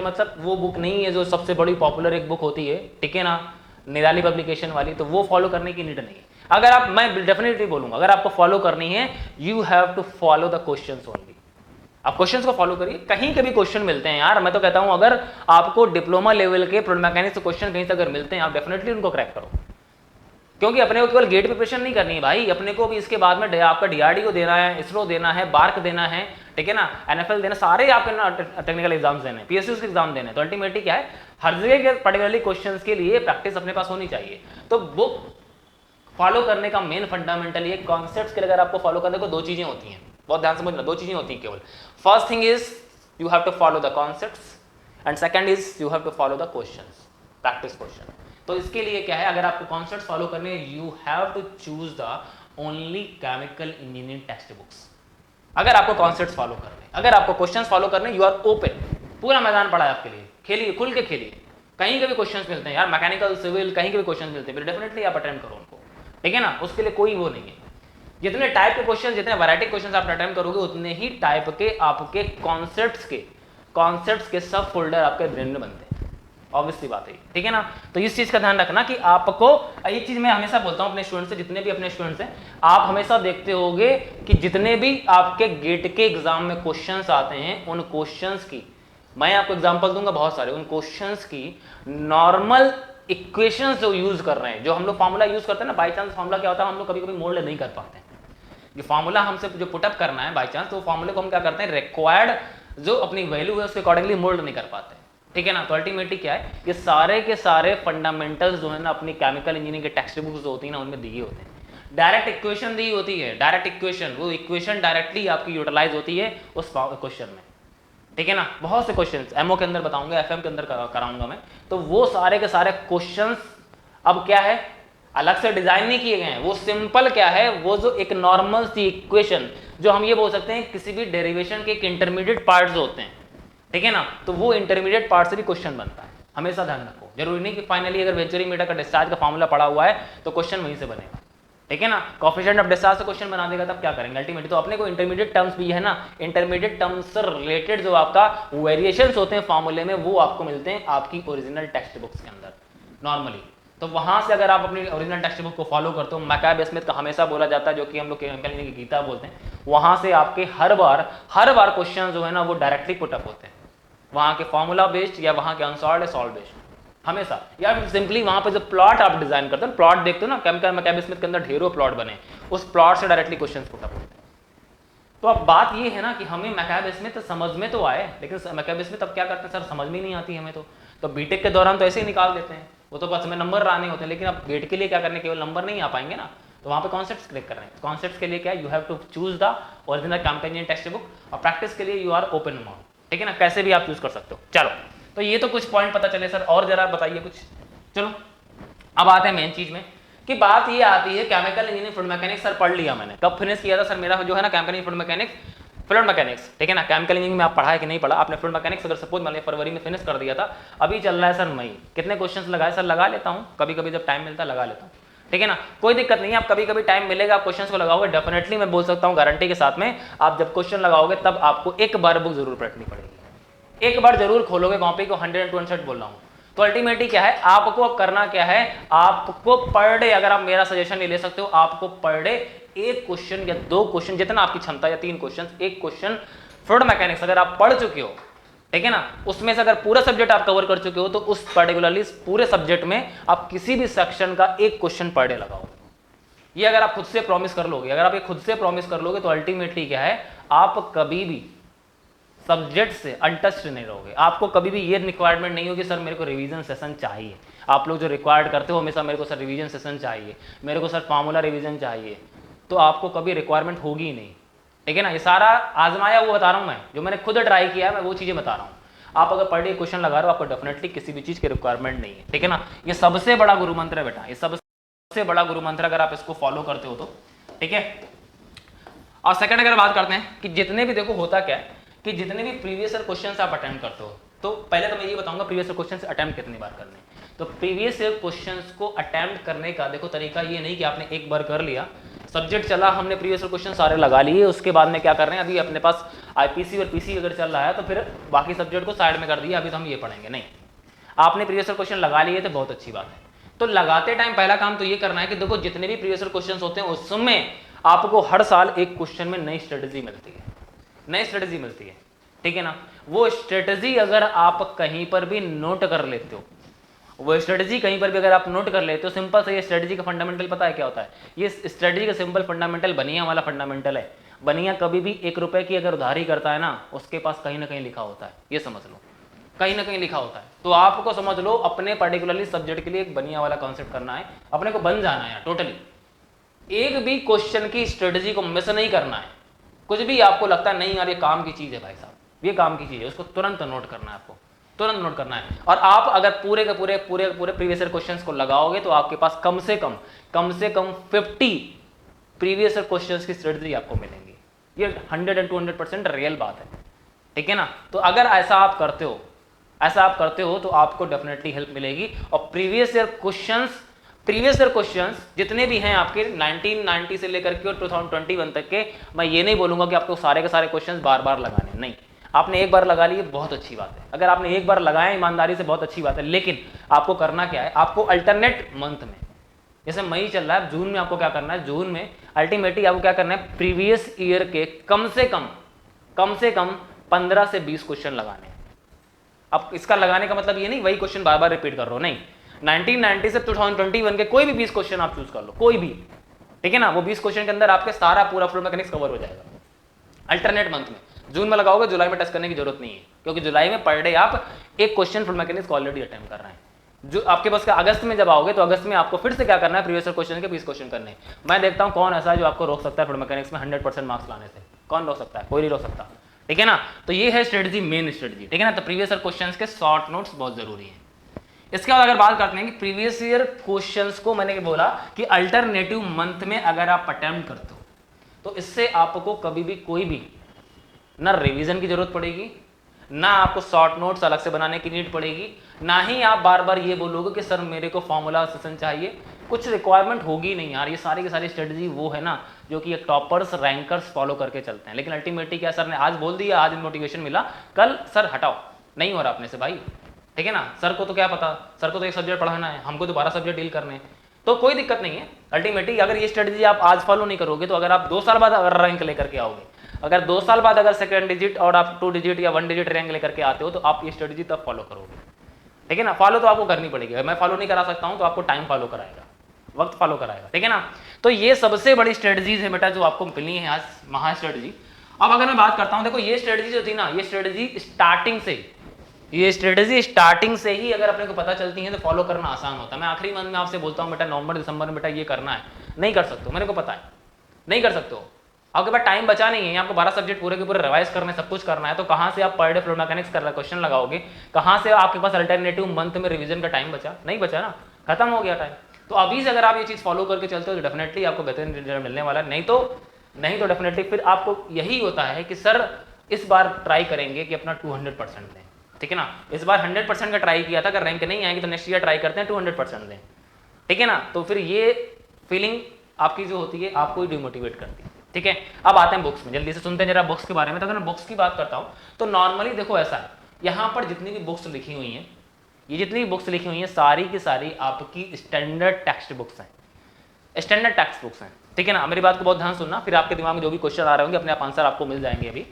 मतलब वो बुक नहीं है जो सबसे बड़ी पॉपुलर एक बुक होती है, ठीक है ना, निराली पब्लिकेशन वाली, तो वो फॉलो करने की नीड नहीं है। अगर आप, मैं डेफिनेटली बोलूंगा, अगर आपको फॉलो करनी है you have to follow the questions only. आप क्वेश्चंस को फॉलो करिए, कहीं कभी क्वेश्चन मिलते हैं यार, मैं तो कहता हूं अगर आपको डिप्लोमा लेवल के फ्लूइड मैकेनिक्स क्वेश्चन कहीं से अगर मिलते हैं, आप डेफिनेटली उनको क्रैक करो। क्योंकि अपने को केवल गेट प्रिपरेशन नहीं करनी है भाई, अपने को भी इसके बाद में आपका डीआरडीओ देना है, इसरो देना है, बार्क देना है, ठीक है ना, एनएफएल देना, सारे आपके टेक्निकल एग्जाम्स देने, पीएसयू के एग्जाम देने। तो अल्टीमेटली क्या है, हर जगह के पर्टिकुलरली क्वेश्चंस के लिए प्रैक्टिस अपने पास होनी चाहिए। तो बुक फॉलो करने का मेन फंडामेंटल ये कॉन्सेप्ट्स के लिए अगर आपको फॉलो करने को 2 चीजें होती हैं, बहुत ध्यान समझना, 2 चीजें होती हैं केवल। First thing is you have to follow the concepts and second is you have to follow the questions, practice question. तो इसके लिए क्या है, अगर आपको कॉन्सेप्ट्स फॉलो करने, you have to choose the only chemical engineering text books. अगर आपको कॉन्सेप्ट्स फॉलो करने, अगर आपको क्वेश्चंस फॉलो करने, यू आर ओपन, पूरा मैदान पड़ा है आपके लिए, खेलिए, खुल के खेलिए। कहीं के भी क्वेश्चंस मिलते हैं यार, मैकेनिकल, सिविल, कहीं के भी क्वेश्चंस मिलते हैं, डेफिनेटली आप अटेम्प्ट करो उनको, ठीक है ना। उसके लिए कोई वो नहीं है। जितने टाइप के क्वेश्चन, जितने वैरायटी क्वेश्चन आप अटेम्प्ट करोगे, उतने ही टाइप के आपके कॉन्सेप्ट्स के सब फोल्डर आपके ब्रेन में बनते हैं, ऑब्वियसली बात है, ठीक है ना। तो इस चीज का ध्यान रखना कि आपको, एक चीज मैं हमेशा बोलता हूं अपने स्टूडेंट से, जितने भी अपने स्टूडेंट्स हैं, आप हमेशा देखते होंगे कि जितने भी आपके गेट के एग्जाम में क्वेश्चंस आते हैं, उन क्वेश्चंस की, मैं आपको एग्जांपल दूंगा बहुत सारे, उन क्वेश्चंस की नॉर्मल इक्वेशंस जो यूज कर रहे हैं, जो हम लोग फार्मूला यूज करते हैं ना, बाई चांस फार्मूला क्या होता है हम लोग कभी कभी मोल्ड नहीं कर पाते हैं। ये फार्मूला हमसे जो पुटअप करना है बाई चांस, तो फार्मूले को हम क्या करते हैं, रिक्वायर्ड जो अपनी वैल्यू है उसके अकॉर्डिंगली मोल्ड नहीं कर पाते, ठीक है ना। तो अल्टीमेटली क्या है, ये सारे के सारे फंडामेंटल्स जो है ना अपनी केमिकल इंजीनियरिंग के टेक्स्ट बुक्स जो होती है ना उनमें दिए होते हैं। डायरेक्ट इक्वेशन दी होती है, डायरेक्ट इक्वेशन, वो इक्वेशन डायरेक्टली आपकी यूटिलाइज होती है उस क्वेश्चन में, ठीक है ना। बहुत से क्वेश्चंस एमओ के अंदर बताऊंगा, एफएम के अंदर कराऊंगा मैं। तो वो सारे के सारे क्वेश्चंस अब क्या है, अलग से डिजाइन नहीं किए गए हैं, वो सिंपल क्या है, वो जो एक नॉर्मल सी इक्वेशन, जो हम ये बोल सकते हैं किसी भी डेरिवेशन के एक इंटरमीडिएट पार्ट्स होते हैं, ठीक है ना, तो वो इंटरमीडिएट पार्ट से भी क्वेश्चन बनता है। हमेशा ध्यान रखो, जरूरी नहीं कि फाइनली अगर वेंचुरीमीटर का डिस्चार्ज का फॉर्मूला पड़ा हुआ है तो क्वेश्चन वहीं से बनेगा, ठीक है ना। कोएफिशिएंट ऑफ डिस्चार्ज से क्वेश्चन बना देगा तब क्या करेंगे अल्टीमेटली। तो अपने को इंटरमीडिएट टर्म्स भी है ना, इंटरमीडिएट टर्म्स से रिलेटेड जो आपका वेरिएशंस होते हैं फॉर्मूले में, वो आपको मिलते हैं आपकी ओरिजिनल टेक्स्ट बुक्स के अंदर नॉर्मली। तो वहां से अगर आप अपनी ओरिजिनल टेक्स्ट बुक को फॉलो करते हो, मैकैब स्मिथ का हमेशा बोला जाता है, जो कि हम लोग केमिकल इंजीनियरिंग की गीता बोलते हैं, वहां से आपके हर बार क्वेश्चन जो है ना वो डायरेक्टली पुटअप होते हैं, वहां के फॉर्मूला बेस्ड या वहां के अनसॉल्व्ड या सॉल्व बेस्ड हमेशा, या फिर सिंपली वहां पे जो प्लॉट आप डिजाइन करते हो, प्लॉट देखते हो ना, केमिकल मैकैब स्मिथ के अंदर ढेरों प्लॉट बने, उस प्लॉट से डायरेक्टली क्वेश्चन पुटअप होते हैं। तो अब बात ये है ना कि हमें मैकैब स्मिथ समझ में तो आए, लेकिन मैकैब स्मिथ अब क्या करते हैं सर, समझ में नहीं आती हमें। तो बीटेक के दौरान तो ऐसे ही निकाल देते हैं, वो तो बस हमें नंबर आने होते हैं, लेकिन अब गेट के लिए क्या करने, केवल नंबर नहीं आ पाएंगे ना, तो वहाँ पे कॉन्सेप्ट्स क्लिक कर रहे हैं। कॉन्सेप्ट्स के लिए क्या, you have to choose the original companion text book, और प्रैक्टिस के लिए यू आर ओपन माउंट, ठीक है ना, कैसे भी आप चूज कर सकते हो। चलो, तो ये तो कुछ पॉइंट पता चले सर, और जरा बताइए कुछ। चलो अब आते हैं मेन चीज में, कि बात ये आती है chemical engineering fluid mechanics sir पढ़ लिया मैंने, कब फिनिश किया था सर मेरा जो है ना केमिकल फ्लूइड मैकेनिक्स, ठीक है ना। केमिकल इंजीनियरिंग में आप पढ़ा है कि नहीं पढ़ा आपने, फ्लूइड मैकेनिक्स अगर सपोज मान लिया फरवरी में फिनिश कर दिया था, अभी चल रहा है सर मई, कितने क्वेश्चंस लगाए सर, लगा लेता हूँ कभी कभी जब टाइम मिलता है लगा लेता हूँ, ठीक है ना, कोई दिक्कत नहीं है। आप कभी कभी टाइम मिलेगा, आप क्वेश्चंस को लगाओगे, डेफिनेटली मैं बोल सकता हूँ गारंटी के साथ में, आप जब क्वेश्चन लगाओगे तब आपको एक बार बुक जरूर पढ़नी पड़ेगी, एक बार जरूर खोलोगे कॉपी को, 100 बोल रहा हूँ। तो अल्टीमेटली क्या है, आपको अब करना क्या है, आपको पर डे, अगर आप मेरा सजेशन नहीं ले सकते हो, आपको पर डे एक क्वेश्चन या दो क्वेश्चन, जितना आपकी क्षमता, या 3 क्वेश्चन, एक क्वेश्चन फ्लूइड मैकेनिक्स अगर आप पढ़ चुके हो, ठीक है ना, उसमें से अगर पूरा सब्जेक्ट आप कवर कर चुके हो, तो उस पर्टिकुलरली पूरे सब्जेक्ट में आप किसी भी सेक्शन का एक क्वेश्चन पर डे लगाओ। ये अगर आप खुद से प्रॉमिस कर लोगे, अगर आप ये खुद से प्रॉमिस कर लोगे, तो अल्टीमेटली क्या है, आप कभी भी सब्जेक्ट से अनटच्ड नहीं रहोगे। आपको कभी भी ये रिक्वायरमेंट नहीं होगी सर मेरे को रिवीजन सेशन चाहिए, आप लोग जो रिक्वायर्ड करते हो हमेशा मेरे को सर रिवीजन सेशन चाहिए, मेरे को सर फार्मूला रिवीजन चाहिए, तो आपको कभी रिक्वायरमेंट होगी ही नहीं, ठीक है ना। ये सारा आजमाया वो बता रहा हूँ मैं, जो मैंने खुद ट्राई किया है मैं वो चीज़ें बता रहा हूँ। आप अगर पर डे क्वेश्चन लगा रहे हो, आपको डेफिनेटली किसी भी चीज़ की रिक्वायरमेंट नहीं है, ठीक है ना। ये सबसे बड़ा गुरु मंत्र है बेटा, ये सबसे बड़ा गुरु मंत्र, अगर आप इसको फॉलो करते हो तो, ठीक है। और सेकंड अगर बात करते हैं कि जितने भी, देखो होता क्या है कि जितने भी प्रीवियस ईयर क्वेश्चंस आप अटेम्प्ट करते हो, तो पहले तो मैं ये बताऊंगा प्रीवियस ईयर क्वेश्चंस अटेम्प्ट कितनी बार करने हैं। तो प्रीवियस ईयर क्वेश्चंस को अटेम्प्ट करने का देखो तरीका ये नहीं कि आपने एक बार कर लिया, सब्जेक्ट चला, हमने प्रीवियस ईयर क्वेश्चन सारे लगा लिए, उसके बाद में क्या कर रहे हैं, अभी अपने पास आईपीसी और पीसी अगर चल रहा है तो फिर बाकी सब्जेक्ट को साइड में कर दिया, अभी तो हम ये पढ़ेंगे नहीं। आपने प्रीवियस ईयर क्वेश्चन लगा लिए तो बहुत अच्छी बात है। तो लगाते टाइम पहला काम तो ये करना है कि देखो जितने भी प्रीवियस ईयर क्वेश्चन होते हैं उसमें आपको हर साल एक क्वेश्चन में नई स्ट्रेटेजी मिलती है, नई स्ट्रेटेजी मिलती है, ठीक है ना। वो स्ट्रेटेजी अगर आप कहीं पर भी नोट कर लेते हो, वो स्ट्रेटेजी कहीं पर भी अगर आप नोट कर लेते हो, सिंपल से ये स्ट्रेटेजी का फंडामेंटल पता है क्या होता है, ये स्ट्रेटेजी का सिंपल फंडामेंटल बनिया वाला फंडामेंटल है। बनिया कभी भी 1 रुपए की अगर उधारी करता है ना, उसके पास कहीं ना कहीं लिखा होता है, ये समझ लो, कहीं ना कहीं लिखा होता है। तो आपको समझ लो अपने पर्टिकुलरली सब्जेक्ट के लिए एक बनिया वाला कॉन्सेप्ट करना है, अपने को बन जाना है टोटली, एक भी क्वेश्चन की स्ट्रेटेजी को मिस नहीं करना है। कुछ भी आपको लगता है नहीं यार ये काम की चीज है भाई साहब, ये काम की चीज है, उसको तुरंत नोट करना है, आपको तुरंत नोट करना है। और आप अगर पूरे के पूरे प्रीवियस ईयर क्वेश्चंस को लगाओगे तो आपके पास कम से कम 50 प्रीवियस ईयर क्वेश्चंस की स्ट्रेटजी आपको मिलेंगी। ये 100 and 200% रियल बात है, ठीक है ना। तो अगर ऐसा आप करते हो तो आपको डेफिनेटली हेल्प मिलेगी। और प्रीवियस ईयर क्वेश्चंस जितने भी हैं आपके 1990 से लेकर के और 2021 तक के, मैं ये नहीं बोलूंगा कि आपको सारे के सारे क्वेश्चंस बार बार लगाने, नहीं, आपने एक बार लगा लिए बहुत अच्छी बात है, अगर आपने एक बार लगाया ईमानदारी से बहुत अच्छी बात है। लेकिन आपको करना क्या है, आपको अल्टरनेट मंथ में, जैसे मई चल रहा है, जून में आपको क्या करना है, जून में अल्टीमेटली आपको क्या करना है, प्रीवियस ईयर के कम से कम 15 से 20 क्वेश्चन लगाने हैं। अब इसका लगाने का मतलब ये नहीं वही क्वेश्चन बार बार रिपीट कर रहे हो, नहीं, 1990 से 2021 के कोई भी 20 क्वेश्चन आप चूज कर लो, कोई भी, ठीक है ना, वो 20 क्वेश्चन के अंदर आपके सारा पूरा फ्लूइड मैकेनिक्स कवर हो जाएगा अल्टरनेट मंथ में। जून में लगाओगे, जुलाई में टेस्ट करने की जरूरत नहीं है, क्योंकि जुलाई में पर डे आप एक क्वेश्चन फ्लूइड मैकेनिक्स को ऑलरेडी अटेम्प्ट कर रहे हैं। जो आपके पास अगस्त में जब आओगे तो अगस्त में आपको फिर से क्या करना है, प्रीवियस क्वेश्चन के 20 क्वेश्चन करने हैं। मैं देखता हूं कौन ऐसा है जो आपको रोक सकता है फ्लूइड मैकेनिक्स में 100% मार्क्स लाने से, कौन रोक सकता है, कोई नहीं रोक सकता, ठीक है ना। तो ये है स्ट्रेटजी, मेन स्ट्रेटजी, ठीक है ना। तो प्रीवियस ईयर क्वेश्चंस के शॉर्ट नोट्स बहुत जरूरी हैं। इसके बाद अगर बात करते हैं कि प्रीवियस ईयर क्वेश्चंस को मैंने बोला कि अल्टरनेटिव मंथ में अगर आप अटेम्प्ट करते हो तो इससे आपको कभी भी कोई भी ना रिवीजन की जरूरत पड़ेगी, ना आपको शॉर्ट नोट्स अलग से बनाने की नीड पड़ेगी, ना ही आप बार बार ये बोलोगे कि सर मेरे को फॉर्मूला सेशन चाहिए, कुछ रिक्वायरमेंट होगी नहीं यार। ये सारी की सारी स्ट्रेटजी वो है ना जो कि एक टॉपर्स रैंकर्स फॉलो करके चलते हैं, लेकिन अल्टीमेटली क्या, सर ने आज बोल दिया, आज मोटिवेशन मिला, कल सर हटाओ, नहीं हो रहा अपने से भाई, ठीक है ना। सर को तो क्या पता, सर को तो एक सब्जेक्ट पढ़ाना है, हमको तो 12 सब्जेक्ट डील करने हैं, तो कोई दिक्कत नहीं है। अल्टीमेटली अगर ये स्ट्रेटजी आप आज फॉलो नहीं करोगे तो अगर आप 2 साल बाद अगर रैंक लेकर के आओगे, अगर 2 साल बाद अगर सेकंड डिजिट और आप 2 डिजिट या 1 डिजिट रैंक लेकर के आते हो तो आप ये स्ट्रेटजी तब फॉलो करोगे, ठीक है ना। फॉलो तो आपको करनी पड़ेगी, मैं फॉलो नहीं करा सकता हूं तो आपको टाइम फॉलो कराएगा, वक्त फॉलो कराएगा, ठीक है ना। तो ये सबसे बड़ी स्ट्रेटजीज है बेटा जो आपको मिली है आज, महा स्ट्रेटजी। अब अगर मैं बात करता हूं, देखो ये स्ट्रेटजी जो थी ना, ये स्ट्रेटजी स्टार्टिंग से ही अगर अपने को पता चलती है तो फॉलो करना आसान होता है। मैं आखिरी मंथ में आपसे बोलता हूं बेटा नवंबर दिसंबर में बेटा ये करना है, नहीं कर सकते हो, मेरे को पता है नहीं कर सकते हो, आपके पास टाइम बचा नहीं है, आपको 12 सब्जेक्ट पूरे के पूरे रिवाइज करने, सब कुछ करना है, तो कहां से आप पर डे फ्लूइड मैकेनिक्स कर क्वेश्चन लगाओगे, कहां से आपके पास अल्टरनेटिव मंथ में रिवीजन का टाइम बचा, नहीं बचा ना, खत्म हो गया टाइम। तो अभी से अगर आप ये चीज फॉलो करके चलते हो तो डेफिनेटली आपको बेहतरीन रिजल्ट मिलने वाला है, नहीं तो डेफिनेटली फिर आपको यही होता है कि सर इस बार ट्राई करेंगे कि अपना 200% दें, ठीक है ना। इस बार 100% का ट्राई किया था, अगर रैंक नहीं आएगी तो नेक्स्ट ईयर ट्राई करते हैं 200% दें, ठीक है ना। तो फिर ये फीलिंग आपकी जो होती है आपको ही डिमोटिवेट करती है, ठीक है। अब आते हैं बुक्स में, जल्दी से सुनते हैं जरा बुक्स के बारे में। तो अगर मैं बुक्स की बात करता हूँ तो नॉर्मली देखो ऐसा है, यहाँ पर जितनी भी बुक्स लिखी हुई हैं, ये जितनी भी बुक्स लिखी हुई हैं सारी की सारी आपकी स्टैंडर्ड टेक्स्ट बुक्स हैं, स्टैंडर्ड टेक्स्ट बुक्स हैं, ठीक है ना। मेरी बात को बहुत ध्यान सुनना, फिर आपके दिमाग में जो भी क्वेश्चन आ रहे होंगे अपने आप आंसर आपको मिल जाएंगे। अभी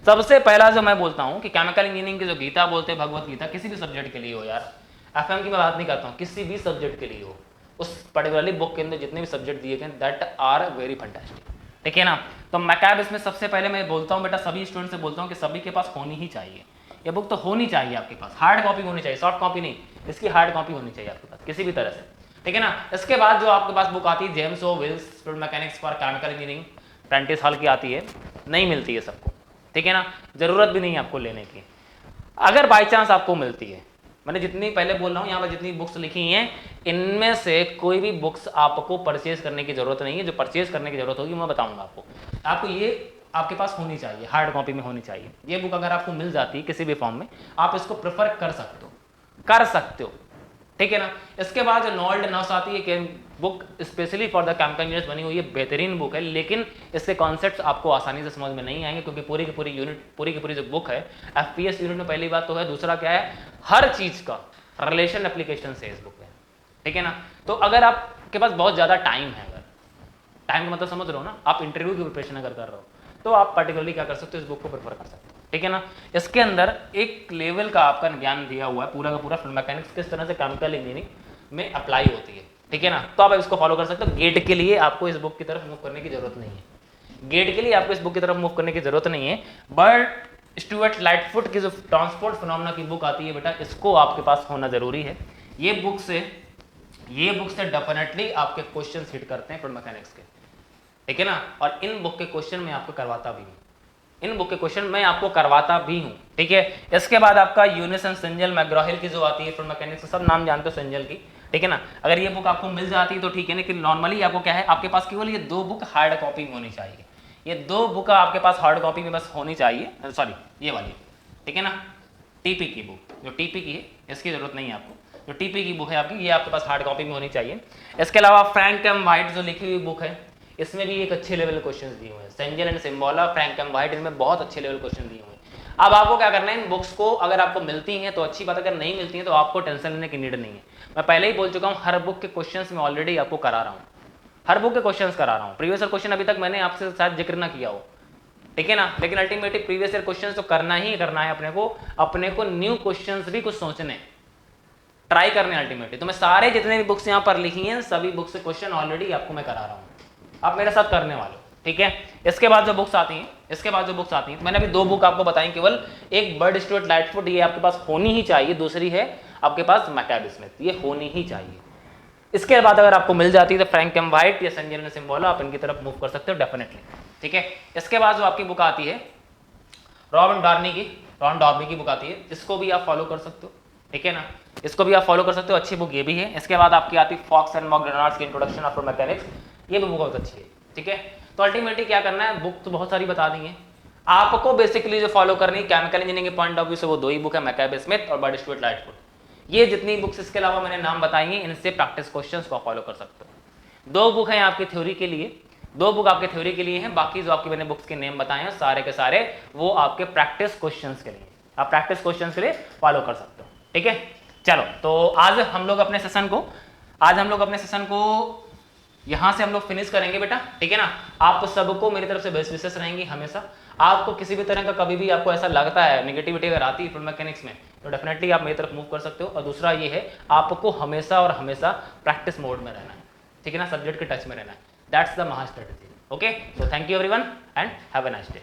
सबसे पहला जो मैं बोलता हूँ कि केमिकल इंजीनियरिंग की जो गीता बोलते हैं, भगवत गीता, किसी भी सब्जेक्ट के लिए हो यार, एफएम की मैं बात नहीं करता हूँ, किसी भी सब्जेक्ट के लिए हो, उस पर्टिकुलरली बुक के अंदर जितने भी सब्जेक्ट दिए गए दैट आर वेरी फैंटास्टिक, ठीक है ना। तो मैकैब इसमें सबसे पहले मैं बोलता हूँ बेटा, सभी स्टूडेंट से बोलता हूँ कि सभी के पास होनी ही चाहिए, ये बुक तो होनी चाहिए आपके पास, हार्ड कॉपी होनी चाहिए, सॉफ्ट कॉपी नहीं, इसकी हार्ड कॉपी होनी चाहिए आपके पास किसी भी तरह से, ठीक है ना। इसके बाद जो आपके पास बुक आती है James O Wills fluid mechanics for chemical engineering, 35 साल की आती है, नहीं मिलती है सबको, ठीक है ना, जरूरत भी नहीं है आपको लेने की। अगर बाई चांस आपको मिलती है, मैंने जितनी पहले बोल रहा हूँ यहाँ पर जितनी बुक्स लिखी हैं इनमें से कोई भी बुक्स आपको परचेज करने की जरूरत नहीं है, जो परचेज करने की जरूरत होगी मैं बताऊंगा आपको ये आपके पास होनी चाहिए, हार्ड कॉपी में होनी चाहिए। ये बुक अगर आपको मिल जाती है किसी भी फॉर्म में आप इसको प्रेफर कर सकते हो, ठीक है ना। इसके बाद जो नॉल्ड नॉस आती है book specially for the chemical engineers बनी हुई है, बेहतरीन बुक है, लेकिन इसके कॉन्सेप्ट्स आपको आसानी से समझ में नहीं आएंगे क्योंकि पूरी की पूरी जो बुक है एफपीएस यूनिट में पहली बात तो है, दूसरा क्या है, हर चीज का रिलेशन एप्लीकेशन से इस बुक में, ठीक है ना। तो अगर आपके पास बहुत ज्यादा टाइम है, अगर टाइम का मतलब समझ रहे हो ना, आप इंटरव्यू की प्रिपरेशन अगर कर रहे हो तो आप पर्टिकुलरली क्या कर सकते हो, इस बुक को प्रेफर कर सकते हो, ठीक है ना। इसके अंदर एक लेवल का आपका ज्ञान दिया हुआ है पूरा का पूरा फ्लूइड मैकेनिक्स किस तरह से केमिकल इंजीनियरिंग में अप्लाई होती है, ठीक है ना। तो आप इसको फॉलो कर सकते हो। गेट के लिए आपको इस बुक की तरफ मूव करने की जरूरत नहीं है, गेट के लिए आपको इस बुक की तरफ मूव करने की जरूरत नहीं है, बट स्टुअर्ट लाइटफुट की जो ट्रांसपोर्ट फिनोमेना की बुक आती है बेटा, इसको आपके पास होना जरूरी है। ये बुक से डेफिनेटली आपके क्वेश्चन हिट करते हैं फ्लूइड मैकेनिक्स के, ठीक है ना। और इन बुक के क्वेश्चन मैं आपको करवाता भी हूं, ठीक है। इसके बाद आपका यूनिसन सेंजल मैकग्रॉ-हिल की जो आती है फ्लूइड मैकेनिक्स, सब नाम जानते हो सेंजल की, ठीक है ना। अगर ये बुक आपको मिल जाती है तो ठीक है, लेकिन नॉर्मली आपको क्या है, आपके पास केवल ये 2 बुक हार्ड कॉपी में होनी चाहिए, ये 2 बुक आपके पास हार्ड कॉपी में बस होनी चाहिए, सॉरी ये वाली, ठीक है ना, टीपी की बुक, जो टीपी की है इसकी जरूरत नहीं है आपको, जो टीपी की बुक है आपकी ये आपके पास हार्ड कॉपी में होनी चाहिए। इसके अलावा फ्रैंक एम वाइट जो लिखी हुई बुक है, इसमें भी एक अच्छे लेवल क्वेश्चंस दिए हुए हैं, सेंजल एंड सिम्बोला, फ्रैंक एम वाइट, इनमें बहुत अच्छे लेवल क्वेश्चन दिए हुए हैं। अब आपको क्या करना है, इन बुक्स को अगर आपको मिलती हैं तो अच्छी बात, अगर नहीं मिलती हैं तो आपको टेंशन लेने की नीड नहीं है। मैं पहले ही बोल चुका हूँ, हर बुक के क्वेश्चंस में ऑलरेडी आपको करा रहा हूँ, हर बुक के क्वेश्चंस करा रहा हूँ। प्रीवियस ईयर क्वेश्चन अभी तक मैंने आपसे शायद जिक्र ना किया हो, ठीक है ना, लेकिन अल्टीमेटली प्रीवियस ईयर क्वेश्चन तो करना ही करना है अपने को न्यू क्वेश्चंस भी कुछ सोचने, ट्राई करने अल्टीमेटली। तो मैं सारे जितने भी बुक्स यहाँ पर लिखी हैं सभी बुक्स से क्वेश्चन ऑलरेडी आपको मैं करा रहा हूँ, आप मेरे साथ करने वाले हो, ठीक है। इसके बाद जो बुक्स आती हैं, मैंने अभी 2 बुक आपको बताई केवल, एक बर्ड स्टुअर्ट लाइटफुट ये आपके पास होनी ही चाहिए, दूसरी है आपके पास मैकैब स्मिथ, ये होनी ही चाहिए। इसके बाद अगर आपको मिल जाती है तो फ्रैंक एम वाइट या संजय सिम्बोला, आप इनकी तरफ मूव कर सकते हो डेफिनेटली, ठीक है। इसके बाद जो आपकी बुक आती है रॉन डॉर्नी की बुक आती है, इसको भी आप फॉलो कर सकते हो, ठीक है ना, इसको भी आप फॉलो कर सकते हो, अच्छी बुक ये भी है। इसके बाद आपकी आती है फॉक्स एंड मैकडोनाल्ड्स की इंट्रोडक्शन ऑफ मैकेनिक्स, ये भी बुक बहुत अच्छी है, ठीक है। तो अल्टीमेटली क्या करना है, बुक तो बहुत सारी बता दी है, आपको बेसिकली जो फॉलो करनी है केमिकल इंजीनियरिंग के पॉइंट ऑफ व्यू से वो 2 ही बुक है, मैकैब स्मिथ और बर्ड स्टुअर्ट लाइटफुट। ये जितनी बुक्स इसके अलावा मैंने नाम बताई हैं, इनसे प्रैक्टिस क्वेश्चंस को फॉलो कर सकते हो। 2 बुक हैं आपकी थ्योरी के लिए, 2 बुक आपके थ्योरी के लिए हैं, बाकी जो आपके मैंने बुक्स के नेम बताए हैं सारे के सारे वो आपके प्रैक्टिस क्वेश्चंस के लिए, आप प्रैक्टिस क्वेश्चंस के लिए फॉलो कर सकते हो, ठीक है। चलो तो आज हम लोग अपने सेशन को यहाँ से हम लोग फिनिश करेंगे बेटा, ठीक है ना। आप सबको मेरी तरफ से बेस्ट विशेस रहेंगी हमेशा। आपको किसी भी तरह का कभी भी आपको ऐसा लगता है नेगेटिविटी अगर आती है फ्लूइड मैकेनिक्स में, तो डेफिनेटली आप मेरी तरफ मूव कर सकते हो। और दूसरा ये है, आपको हमेशा और हमेशा प्रैक्टिस मोड में रहना है, ठीक है ना, सब्जेक्ट के टच में रहना है, दैट्स द महा strategy. Okay, so thank you everyone and have a nice day.